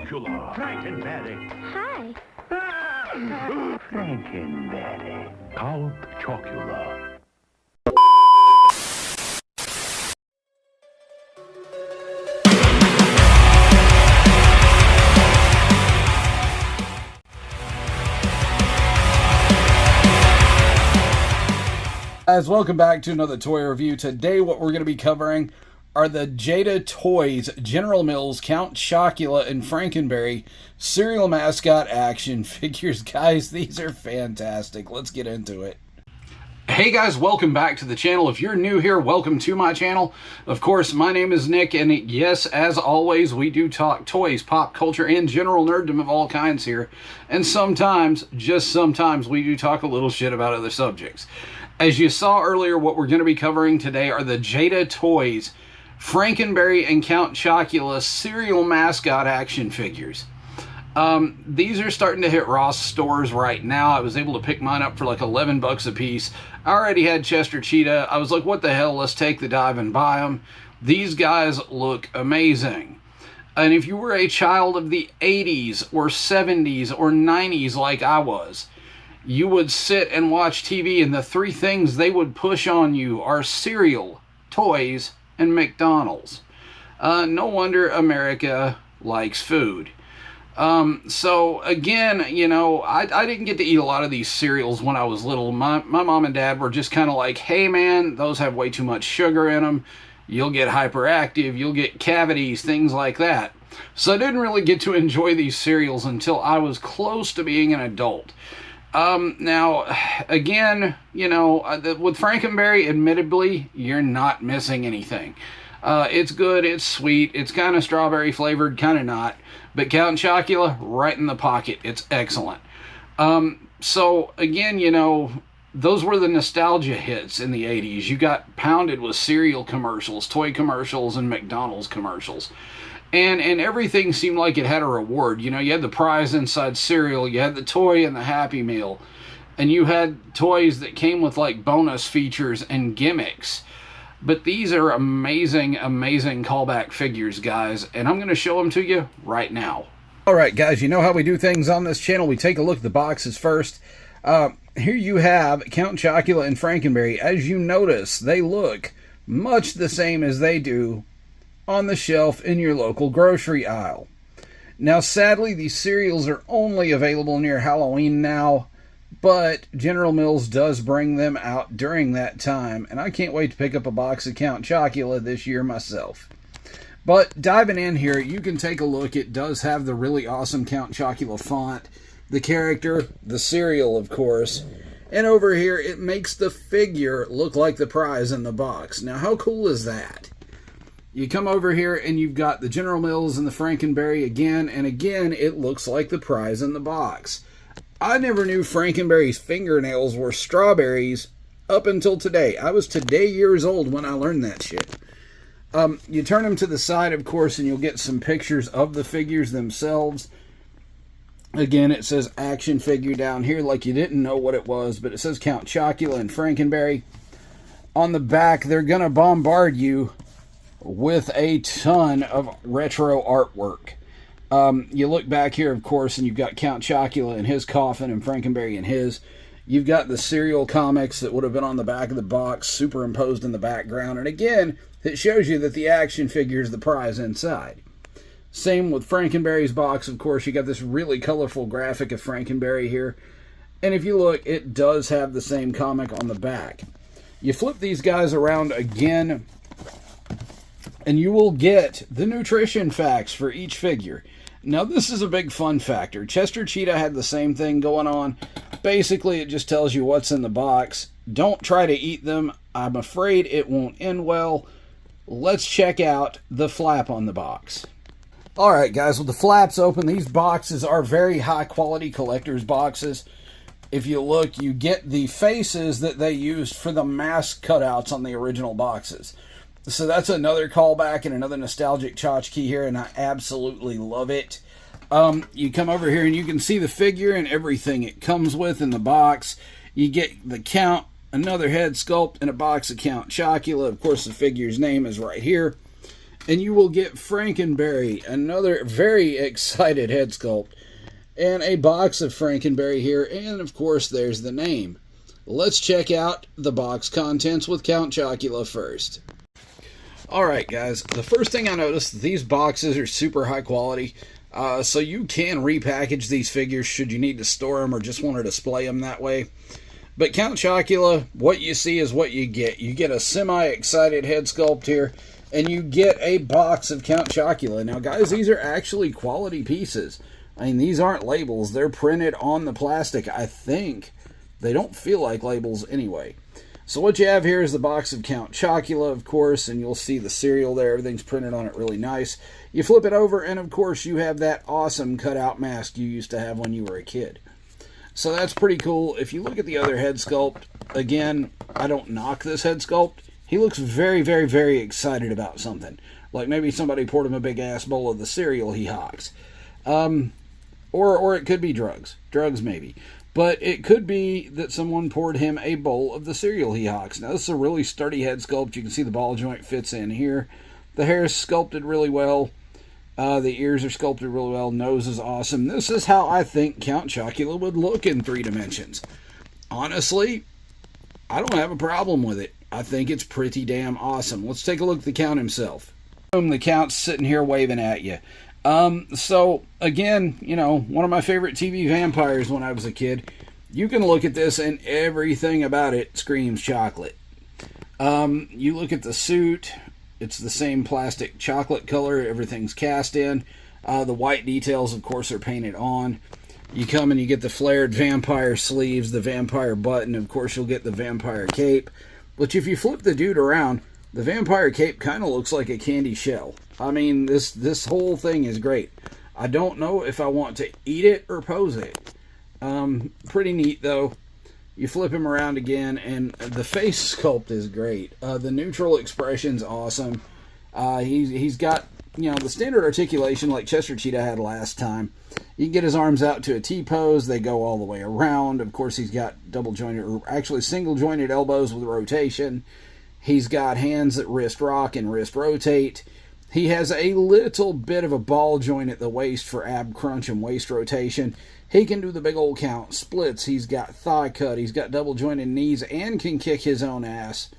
Chocula. Frankenberry. Hi. Frankenberry. Count Chocula. Guys, welcome back to another toy review. Today what we're going to be covering are the JADA Toys General Mills Count Chocula and Frankenberry cereal mascot action figures. Guys, these are fantastic. Let's get into it. Hey guys, welcome back to the channel. If you're new here, welcome to my channel. Of course, my name is Nick, and yes, as always, we do talk toys, pop culture, and general nerddom of all kinds here. And sometimes, just sometimes, we do talk a little shit about other subjects. As you saw earlier, what we're going to be covering today are the JADA Toys Frankenberry and Count Chocula cereal mascot action figures. These are starting to hit Ross stores right now. I was able to pick mine up for like 11 bucks a piece. I already had Chester Cheetah. I was like, what the hell, let's take the dive and buy them. These guys look amazing. And if you were a child of the 80s or 70s or 90s like I was, you would sit and watch TV, and the three things they would push on you are cereal, toys, and McDonald's. No wonder America likes food. So again, you know, I didn't get to eat a lot of these cereals when I was little. My mom and dad were just kind of like, hey man, those have way too much sugar in them. You'll get hyperactive, you'll get cavities, things like that. So I didn't really get to enjoy these cereals until I was close to being an adult. Now, again, you know, with Frankenberry, admittedly, you're not missing anything. It's good, it's sweet, it's kind of strawberry flavored, kind of not. But Count Chocula, right in the pocket. It's excellent. So, again, you know, those were the nostalgia hits in the 80s. You got pounded with cereal commercials, toy commercials, and McDonald's commercials. And everything seemed like it had a reward. You know, you had the prize inside cereal, you had the toy and the Happy Meal, and you had toys that came with like bonus features and gimmicks. But these are amazing, amazing callback figures, guys, and I'm going to show them to you right now. Alright guys, you know how we do things on this channel. We take a look at the boxes first. Here you have Count Chocula and Frankenberry. As you notice, they look much the same as they do on the shelf in your local grocery aisle. Now, sadly, these cereals are only available near Halloween now, but General Mills does bring them out during that time, and I can't wait to pick up a box of Count Chocula this year myself. But diving in here, you can take a look. It does have the really awesome Count Chocula font, the character, the cereal, of course, and over here, it makes the figure look like the prize in the box. Now, how cool is that? You come over here and you've got the General Mills and the Frankenberry again, and again, it looks like the prize in the box. I never knew Frankenberry's fingernails were strawberries up until today. I was today years old when I learned that shit. You turn them to the side, of course, and you'll get some pictures of the figures themselves. Again, it says action figure down here like you didn't know what it was, but it says Count Chocula and Frankenberry. On the back, they're going to bombard you with a ton of retro artwork. You look back here, of course, and you've got Count Chocula in his coffin and Frankenberry in his. You've got the cereal comics that would have been on the back of the box superimposed in the background. And again, it shows you that the action figure is the prize inside. Same with Frankenberry's box, of course. You got this really colorful graphic of Frankenberry here. And if you look, it does have the same comic on the back. You flip these guys around again, and you will get the nutrition facts for each figure. Now, this is a big fun factor. Chester Cheetah had the same thing going on. Basically, it just tells you what's in the box. Don't try to eat them. I'm afraid it won't end well. Let's check out the flap on the box. Alright guys, with the flaps open, these boxes are very high quality collector's boxes. If you look, you get the faces that they used for the mask cutouts on the original boxes. So that's another callback and another nostalgic tchotchke here, and I absolutely love it. You come over here and you can see the figure and everything it comes with in the box. You get the Count, another head sculpt, and a box of Count Chocula. Of course, the figure's name is right here. and you will get Frankenberry, another very excited head sculpt, and a box of Frankenberry here, and of course there's the name. Let's check out the box contents with Count Chocula first. Alright guys, the first thing I noticed, these boxes are super high quality, so you can repackage these figures should you need to store them or just want to display them that way. But Count Chocula, what you see is what you get. You get a semi-excited head sculpt here, and you get a box of Count Chocula. Now guys, these are actually quality pieces. I mean, these aren't labels. They're printed on the plastic, I think. They don't feel like labels anyway. So what you have here is the box of Count Chocula, of course, and you'll see the cereal there. Everything's printed on it really nice. You flip it over, and of course you have that awesome cutout mask you used to have when you were a kid. So that's pretty cool. If you look at the other head sculpt, again, I don't knock this head sculpt. He looks very, very, very excited about something. Like maybe somebody poured him a big-ass bowl of the cereal he hawks. Or it could be drugs. Drugs, maybe. But it could be that someone poured him a bowl of the cereal he hawks. Now, this is a really sturdy head sculpt. You can see the ball joint fits in here. The hair is sculpted really well. The ears are sculpted really well. Nose is awesome. This is how I think Count Chocula would look in 3 dimensions. Honestly, I don't have a problem with it. I think it's pretty damn awesome. Let's take a look at the Count himself. Boom, the Count's sitting here waving at you. So, again, you know, one of my favorite TV vampires when I was a kid. You can look at this and everything about it screams chocolate. You look at the suit. It's the same plastic chocolate color. Everything's cast in. The white details, of course, are painted on. You come and you get the flared vampire sleeves, the vampire button. Of course, you'll get the vampire cape. But if you flip the dude around, the vampire cape kind of looks like a candy shell. I mean, this whole thing is great. I don't know if I want to eat it or pose it. Pretty neat, though. You flip him around again, and the face sculpt is great. The neutral expression's awesome. He's got, you know, the standard articulation like Chester Cheetah had last time. You can get his arms out to a T-pose. They go all the way around. Of course, he's got double-jointed, or actually single-jointed elbows with rotation. He's got hands that wrist rock and wrist rotate. He has a little bit of a ball joint at the waist for ab crunch and waist rotation. He can do the big old count splits. He's got thigh cut. He's got double jointed knees and can kick his own ass.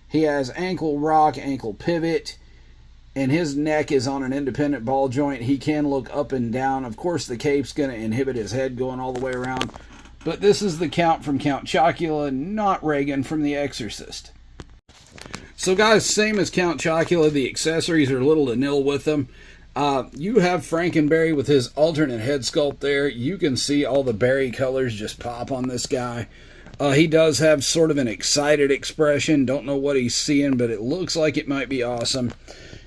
He has ankle rock, ankle pivot, and his neck is on an independent ball joint. He can look up and down. Of course, the cape's going to inhibit his head going all the way around. But this is the Count from Count Chocula, not Reagan from The Exorcist. So guys, same as Count Chocula, the accessories are little to nil with them. You have Frankenberry with his alternate head sculpt there. You can see all the berry colors just pop on this guy. He does have sort of an excited expression. Don't know what he's seeing, but it looks like it might be awesome.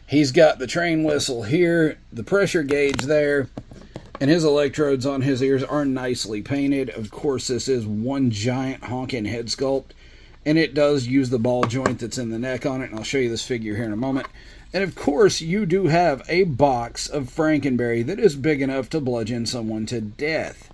He's got the train whistle here, the pressure gauge there, and his electrodes on his ears are nicely painted. Of course, this is one giant honking head sculpt. And it does use the ball joint that's in the neck on it. And I'll show you this figure here in a moment. And of course, you do have a box of Frankenberry that is big enough to bludgeon someone to death.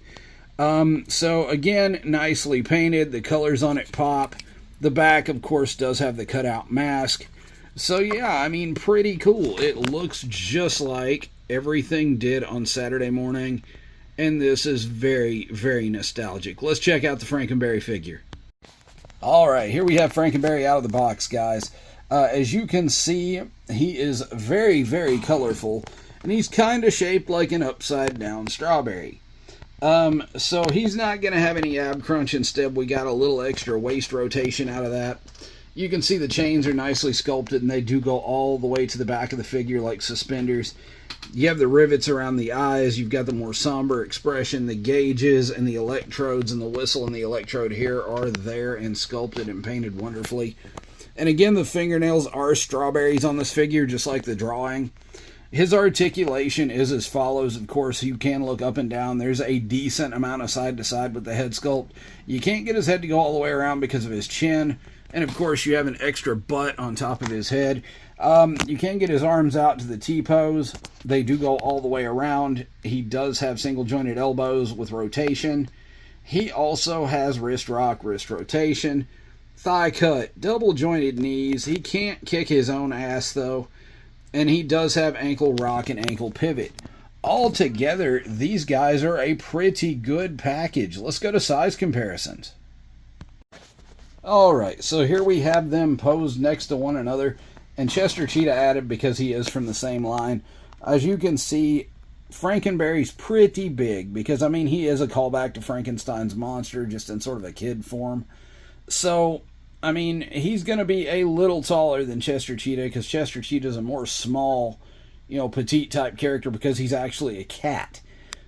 So again, nicely painted. The colors on it pop. The back, of course, does have the cutout mask. So yeah, I mean, pretty cool. It looks just like everything did on Saturday morning. And this is very, very nostalgic. Let's check out the Frankenberry figure. Alright, here we have Frankenberry out of the box, guys. As you can see, he is very, very colorful, and he's kind of shaped like an upside-down strawberry. So he's not going to have any ab crunch. Instead, we got a little extra waist rotation out of that. You can see the chains are nicely sculpted, and they do go all the way to the back of the figure like suspenders. You have the rivets around the eyes. You've got the more somber expression. The gauges and the electrodes and the whistle and the electrode here are there and sculpted and painted wonderfully. And again, the fingernails are strawberries on this figure, just like the drawing. His articulation is as follows. Of course, you can look up and down. There's a decent amount of side to side with the head sculpt. You can't get his head to go all the way around because of his chin. And of course, you have an extra butt on top of his head. You can get his arms out to the T-pose. They do go all the way around. He does have single jointed elbows with rotation. He also has wrist rock, wrist rotation, thigh cut, double jointed knees. He can't kick his own ass though. and he does have ankle rock and ankle pivot. Altogether, these guys are a pretty good package. Let's go to size comparisons. Alright, so here we have them posed next to one another, and Chester Cheetah added because he is from the same line. As you can see, Frankenberry's pretty big because, I mean, he is a callback to Frankenstein's monster, just in sort of a kid form. So, I mean, he's going to be a little taller than Chester Cheetah because Chester Cheetah is a more small, petite type character because he's actually a cat.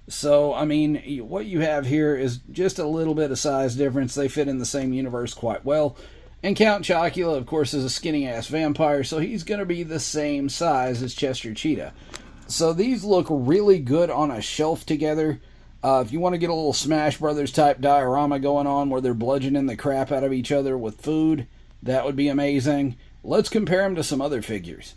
So, I mean, what you have here is just a little bit of size difference. They fit in the same universe quite well. And Count Chocula, of course, is a skinny-ass vampire, so he's going to be the same size as Chester Cheetah. So these look really good on a shelf together. If you want to get a little Smash Brothers type diorama going on where they're bludgeoning the crap out of each other with food, that would be amazing. Let's compare them to some other figures.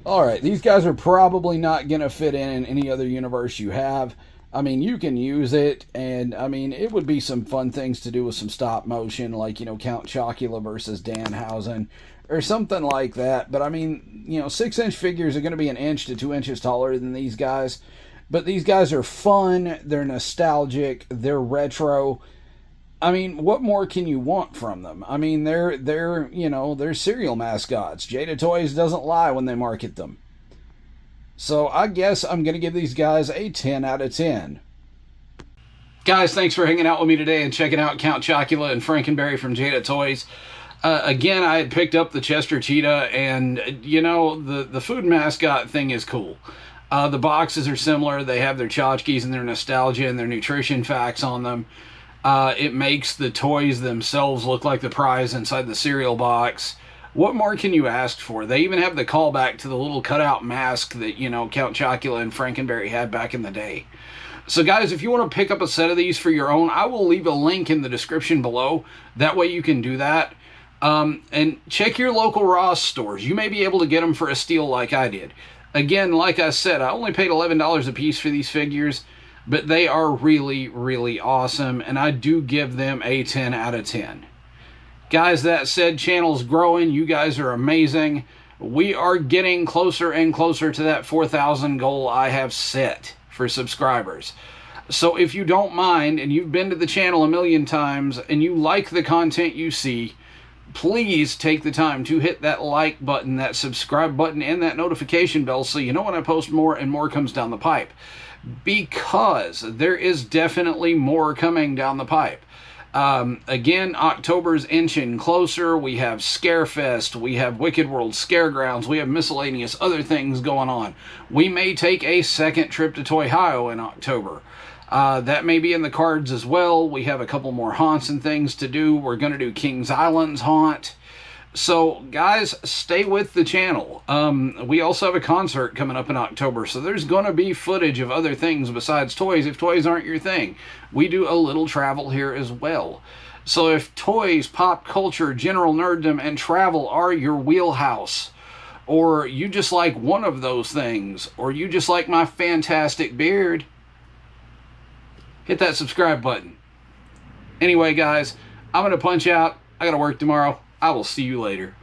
Alright, these guys are probably not going to fit in any other universe you have. I mean, you can use it, and I mean, it would be some fun things to do with some stop motion, like, Count Chocula versus Danhausen, or something like that. But I mean, 6-inch figures are going to be 1 inch to 2 inches taller than these guys. But these guys are fun, they're nostalgic, they're retro. I mean, what more can you want from them? I mean, they're cereal mascots. JADA Toys doesn't lie when they market them. So I guess I'm going to give these guys a 10 out of 10. Guys, thanks for hanging out with me today and checking out Count Chocula and Frankenberry from JADA Toys. Again, I had picked up the Chester Cheetah, and, the food mascot thing is cool. The boxes are similar. They have their tchotchkes and their nostalgia and their nutrition facts on them. It makes the toys themselves look like the prize inside the cereal box. What more can you ask for? They even have the callback to the little cutout mask that, Count Chocula and Frankenberry had back in the day. So guys, if you want to pick up a set of these for your own, I will leave a link in the description below. That way you can do that. And check your local Ross stores. You may be able to get them for a steal like I did. Again, like I said, I only paid $11 a piece for these figures, but they are really, really awesome, and I do give them a 10 out of 10. Guys, that said, channel's growing. You guys are amazing. We are getting closer and closer to that 4,000 goal I have set for subscribers. So if you don't mind, and you've been to the channel a million times, and you like the content you see, please take the time to hit that like button, that subscribe button, and that notification bell so you know when I post more and more comes down the pipe. Because there is definitely more coming down the pipe. Again, October's inching closer. We have Scarefest, we have Wicked World Scaregrounds, we have miscellaneous other things going on. We may take a second trip to Toy-Hio in October. That may be in the cards as well. We have a couple more haunts and things to do. We're going to do Kings Island's haunt. So, guys, stay with the channel. We also have a concert coming up in October, so there's going to be footage of other things besides toys if toys aren't your thing. We do a little travel here as well. So if toys, pop culture, general nerddom, and travel are your wheelhouse, or you just like one of those things, or you just like my fantastic beard, hit that subscribe button. Anyway, guys, I'm going to punch out. I got to work tomorrow. I will see you later.